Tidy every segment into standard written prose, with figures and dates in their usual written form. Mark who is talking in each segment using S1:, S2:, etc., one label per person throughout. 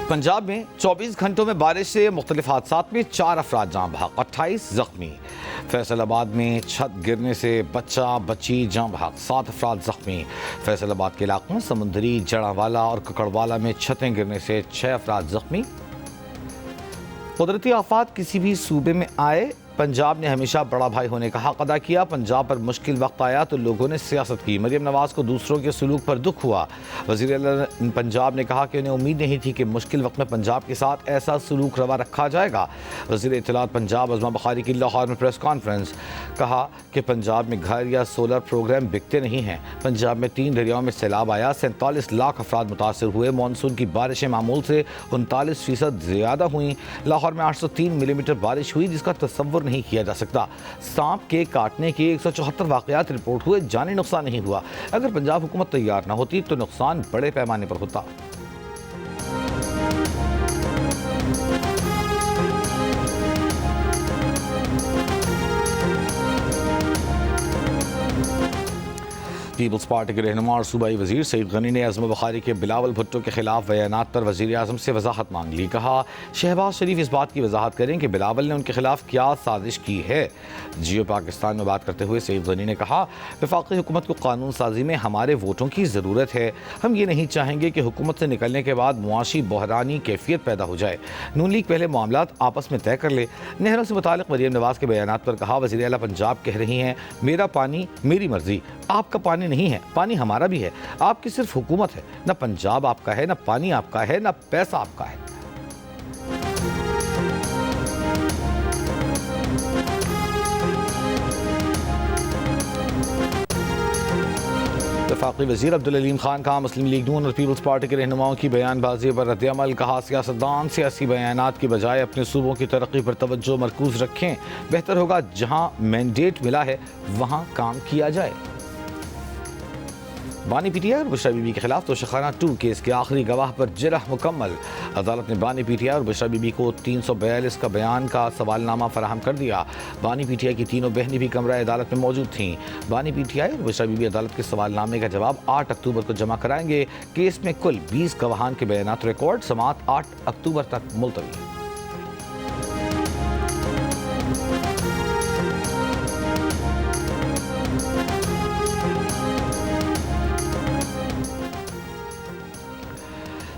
S1: पंजाब में 24 घंटों में बारिश से मुख्तलिफ हादसात में 4 अफराद जाँ बहक, 28 जख्मी। फैसलाबाद में छत गिरने से बच्चा बच्ची जाँ बहक, 7 अफराद जख्मी। फैसलाबाद के इलाकों समुंदरी, जड़ावाला और ककड़वाला में छतें गिरने से 6 अफराद जख्मी। कुदरती आफात किसी भी सूबे में आए, पंजाब ने हमेशा बड़ा भाई होने का हक अदा किया। पंजाब पर मुश्किल वक्त आया तो लोगों ने सियासत की। मरियम नवाज को दूसरों के सलूक पर दुख हुआ। वज़ीर आला पंजाब ने कहा कि उन्हें उम्मीद नहीं थी कि मुश्किल वक्त में पंजाब के साथ ऐसा सलूक रवा रखा जाएगा। वज़ीर इत्तलात पंजाब अज़मा बुखारी की लाहौर में प्रेस कॉन्फ्रेंस, कहा कि पंजाब में घर या सोलर प्रोग्राम बिकते नहीं हैं। पंजाब में 3 दरियाओं में सैलाब आया, 47 लाख अफराद मुतासर हुए। मानसून की बारिशें मामूल से 39% ज़्यादा हुई। लाहौर में 803 मिलीमीटर बारिश हुई, जिसका तसव्वुर नहीं किया जा सकता। सांप के काटने के 174 वाक़यात रिपोर्ट हुए, जानी नुकसान नहीं हुआ। अगर पंजाब हुकूमत तैयार न होती तो नुकसान बड़े पैमाने पर होता। पीपल्स पार्टी के रहनुमा और सूबाई वजीर सईद गनी ने अज़मा बुखारी के बिलावल भुट्टो के खिलाफ बयानात पर वज़ीर आज़म से वजाहत मांग ली। कहा, शहबाज शरीफ इस बात की वजाहत करें कि बिलावल ने उनके खिलाफ क्या साजिश की है। जियो पाकिस्तान में बात करते हुए सईद गनी ने कहा, वफाकी हुकूमत को कानून साजी में हमारे वोटों की ज़रूरत है। हम ये नहीं चाहेंगे कि हुकूमत से निकलने के बाद मुआशी बहरानी कैफियत पैदा हो जाए। नून लीग पहले मामलात आपस में तय कर ले। नहरों से मुतालिक मरियम नवाज के बयानात पर कहा, वज़ीर आला पंजाब कह रही हैं, मेरा पानी मेरी मर्जी। आपका पानी नहीं है, पानी हमारा भी है। आपकी सिर्फ हुकूमत है, न पंजाब आपका है, न पानी आपका है, न पैसा आपका है। वफाकी वज़ीर अब्दुल अलीम खान का मुस्लिम लीग नून और पीपल्स पार्टी के रहनुमाओं की बयानबाजी पर रद्द-ए-अमल। कहा, सियासतदान सियासी बयानात की बजाय अपने सूबों की तरक्की पर तवज्जो मरकूज रखें। बेहतर होगा जहां मैंडेट मिला है वहां काम किया जाए। बानी पीटीआई और बुशरा बीबी के खिलाफ तोशाखाना 2 केस के आखिरी गवाह पर जरह मुकम्मल। अदालत ने बानी पीटीआई और बुशरा बीबी को 342 का बयान का सवालनामा फराहम कर दिया। बानी पीटीआई की तीनों बहनें भी कमरा अदालत में मौजूद थीं। बानी पीटीआई और बुशरा बीबी अदालत के सवालनामे का जवाब 8 अक्टूबर को जमा कराएंगे। केस में कुल 20 गवाहान के बयानात रिकॉर्ड। समाअत 8 अक्टूबर तक मुलतवी।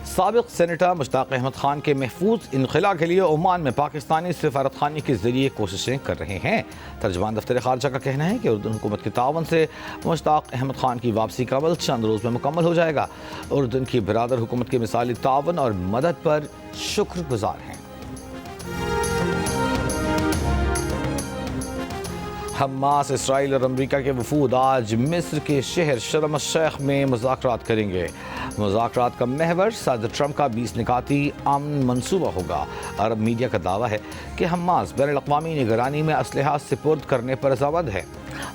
S1: साबिक सेनेटर मुश्ताक अहमद खान के महफूज इनखला के लिए ओमान में पाकिस्तानी सफारतखाने के जरिए कोशिशें कर रहे हैं। तर्जमान दफ्तर खारजा का कहना है कि उर्दू हुकूमत के तावन से मुश्ताक अहमद खान की वापसी का अमल चंद रोज़ में मुकम्मल हो जाएगा। उर्दू की बिरादर हुकूमत के मिसाली तावन और मदद पर शुक्रगुजार हैं। हमास, इसराइल और अमरीका के वफूद आज मिस्र के शहर शर्म अल शेख में मुज़ाकरात करेंगे। मुज़ाकरात का महवर सदर ट्रंप का 20 निकाती अमन मनसूबा होगा। अरब मीडिया का दावा है कि हमास बैनुल-अक़वामी निगरानी में असलहा सुपुर्द करने पर ज़ामद है।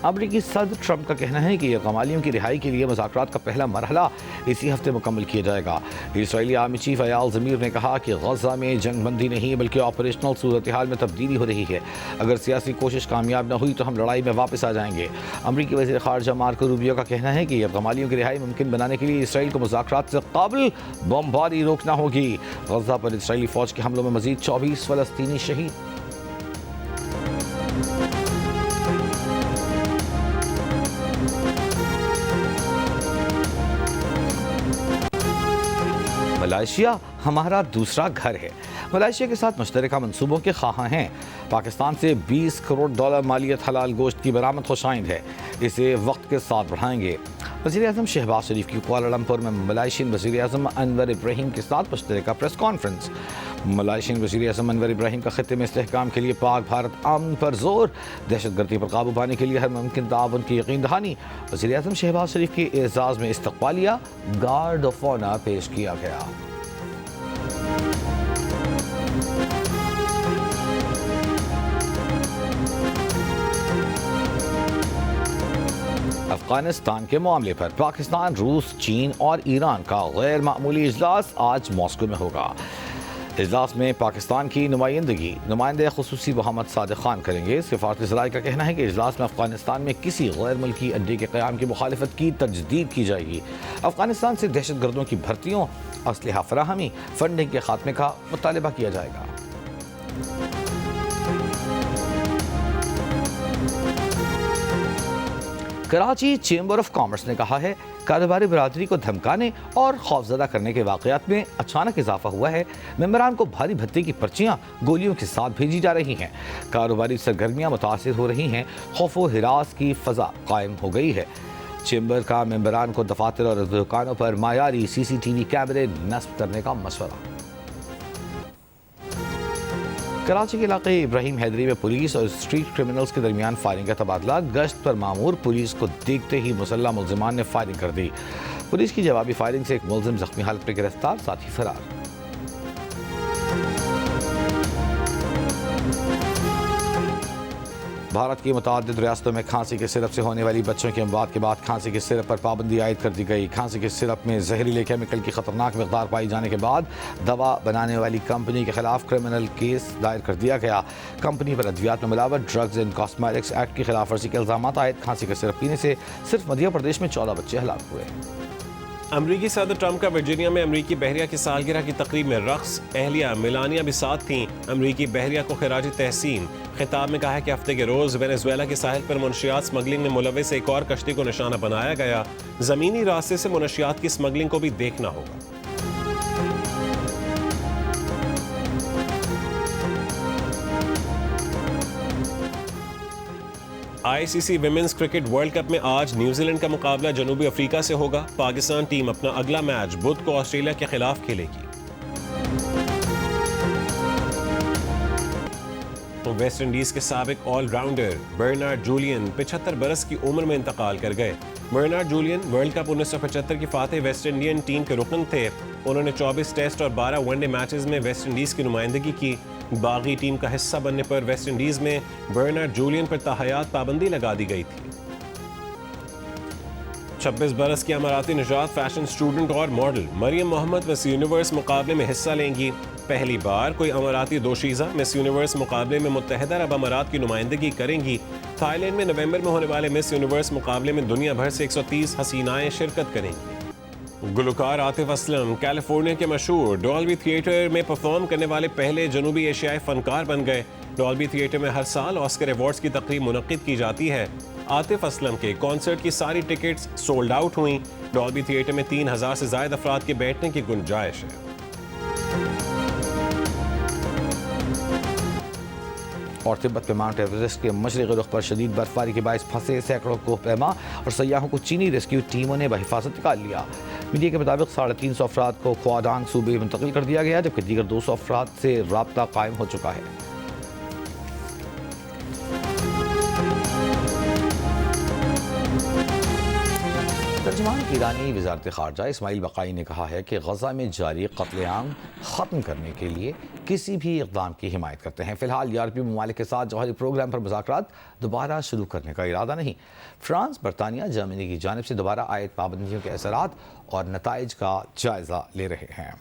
S1: अमरीकी सदर ट्रंप का कहना है कि यह गमालियों की रिहाई के लिए मुज़ाकरात का पहला मरहला इसी हफ्ते मुकम्मल किया जाएगा। इसराइली आर्मी चीफ अयाल ज़मीर ने कहा कि गज़ा में जंगबंदी नहीं बल्कि ऑपरेशनल सूरत हाल में तब्दीली हो रही है। अगर सियासी कोशिश कामयाब न हुई तो हम लड़ाई में वापस आ जाएंगे। अमरीकी वज़ीर ख़ारजा मार्को रूबियो का कहना है कि यह गमालियों की रिहाई मुमकिन बनाने के लिए इसराइल को मुज़ाकरात से काबिल बमबारी रोकना होगी। गज़ा पर इसराइली फ़ौज के हमलों में मज़ीद 24 फ़लस्तीनी शहीद। मलेशिया हमारा दूसरा घर है। मलेशिया के साथ मुश्तरका मंसूबों के ख़्वाह हैं। पाकिस्तान से $20 करोड़ मालियत हलाल गोश्त की बरामद खुशाइंद है। इसे वक्त के साथ बढ़ाएंगे। वज़ीर आज़म शहबाज शरीफ की कुआलालंपुर में मलेशियन वज़ीर आज़म अनवर इब्राहिम के साथ मुश्तरका प्रेस कॉन्फ्रेंस। मलेशियन वज़ीर आज़म अनवर इब्राहिम का खित्ते में इस्तेहकाम के लिए पाक भारत अमन पर जोर। दहशतगर्दी पर काबू पाने के लिए हर मुमकिन ताउन की यकीन दहानी। वज़ीर आज़म शहबाज शरीफ के एजाज़ में इस्तक़बालिया गार्ड ऑफ ऑनर पेश किया गया। अफगानिस्तान के मामले पर पाकिस्तान, रूस, चीन और ईरान का गैर मामूली इजलास आज मॉस्को में होगा। इजलास में पाकिस्तान की नुमाइंदे खुसूसी मोहम्मद सादिक खान करेंगे। सिफारती ज़राए का कहना है कि इजलास में अफगानिस्तान में किसी गैर मुल्की अड्डे के क़याम की मुखालिफत की तजदीद की जाएगी। अफगानिस्तान से दहशतगर्दों की भर्तियों, असलहा फराहमी, फंडिंग के खात्मे का मुतालबा किया जाएगा। कराची चेंबर ऑफ कॉमर्स ने कहा है कारोबारी बरादरी को धमकाने और खौफजदा करने के वाक़यात में अचानक इजाफा हुआ है। मेंबरान को भारी भत्ते की पर्चियां गोलियों के साथ भेजी जा रही हैं। कारोबारी सरगर्मियां मुतासिर हो रही हैं। खौफ व हिरास की फ़ज़ा कायम हो गई है। चेंबर का मेंबरान को दफातर और दुकानों पर मायारी CCTV कैमरे नस्ब करने का मशवरा। कराची के इलाके इब्राहिम हैदरी में पुलिस और स्ट्रीट क्रिमिनल्स के दरमियान फायरिंग का तबादला। गश्त पर मामूर पुलिस को देखते ही मुसल्लह मुलजिमान ने फायरिंग कर दी। पुलिस की जवाबी फायरिंग से एक मुलजिम जख्मी हालत में गिरफ्तार, साथ ही फरार। भारत की मुतअद्दिद रियासतों में खांसी के सिरप से होने वाली बच्चों की अमवात के बाद खांसी के सिरप पर पाबंदी आयद कर दी गई। खांसी के सिरप में जहरीले केमिकल की खतरनाक मिकदार पाई जाने के बाद दवा बनाने वाली कंपनी के खिलाफ क्रिमिनल केस दायर कर दिया गया। कंपनी पर अद्वियात में मिलावट, ड्रग्स एंड कॉस्मेटिक्स एक्ट की खिलाफ वर्जी के इल्जाम आयद। खांसी के सिरप पीने से सिर्फ मध्य प्रदेश में 14 बच्चे हलाक हुए।
S2: अमरीकी सदर ट्रंप का वर्जीनिया में अमरीकी बहरिया की सालगिरह की तकरीब में रक्स। अहलिया मेलानिया भी साथ थीं। अमरीकी बहरिया को खिराज तहसीन। खिताब में कहा है कि हफ्ते के रोज वेनेजुएला के साहिल पर मुनशियात स्मगलिंग में मुलविस एक और कश्ती को निशाना बनाया गया। जमीनी रास्ते से मुनशियात की स्मगलिंग को भी देखना होगा। ICC women's cricket world cup में आज न्यूजीलैंड का मुकाबला जनूबी अफ्रीका से होगा। पाकिस्तान टीम अपना अगला मैच बुध को ऑस्ट्रेलिया के खिलाफ खेलेगी। तो वेस्ट इंडीज के साबिक ऑलराउंडर बर्नार्ड जूलियन 75 बरस की उम्र में इंतकाल कर गए। बर्नार्ड जूलियन वर्ल्ड कप 1975 की फातेह वेस्ट इंडियन टीम के रुकन थे। उन्होंने 24 टेस्ट और 12 वनडे मैचेस में वेस्ट इंडीज की नुमाइंदगी की। बागी टीम का हिस्सा बनने पर वेस्ट इंडीज में बर्नार्ड जूलियन पर ताहयात पाबंदी लगा दी गई थी। 26 बरस की अमाराती निजात फैशन स्टूडेंट और model Mariam Mohammed Miss Universe मुकाबले में हिस्सा लेंगी। पहली बार कोई अमाराती दोशीज़ा मिस यूनिवर्स मुकाबले में मुत्तहिदा अरब अमारात की नुमाइंदगी करेंगी। थाईलैंड में नवंबर में होने वाले मिस यूनिवर्स मुकाबले में दुनिया भर से 130 हसीनाएं शिरकत करेंगी। गुलकार आतिफ असलम कैलिफोर्निया के मशहूर डॉल्बी थिएटर में परफॉर्म करने वाले पहले जनूबी एशियाई फनकार बन गए। डॉल्बी थिएटर में हर साल ऑस्कर अवार्ड्स की तकरीब मुनक्किद की जाती है। आतिफ असलम के कॉन्सर्ट की सारी टिकट्स सोल्ड आउट हुई। डॉल्बी थिएटर में 3000 से ज्यादा अफराद के बैठने की गुंजाइश है।
S1: और तिब्बत के माउंट एवरेस्ट के मशरक़ी रुख पर शदीद बर्फबारी के बायस फंसे सैकड़ों कोहपैमा और सयाहों को चीनी रेस्क्यू टीमों ने बहिफाजत निकाल लिया। मीडिया के मुताबिक 350 अफराद को ख्वाडांग सूबे में मुंतकिल कर दिया गया, जबकि दीगर 200 अफराद से राब्ता कायम हो चुका है। तर्जुमान ईरानी वज़ारत ख़ारजा इस्माइल बक़ाई ने कहा है कि गज़ा में जारी क़त्ल-ए-आम ख़त्म करने के लिए किसी भी इक़दाम की हिमायत करते हैं। फ़िलहाल यूरोपीय ममालिक के साथ जौहरी प्रोग्राम पर मुज़ाकरात दोबारा शुरू करने का इरादा नहीं। फ्रांस, बरतानिया, जर्मनी की जानिब से दोबारा आयद पाबंदियों के असरात और नताइज का जायज़ा ले रहे हैं।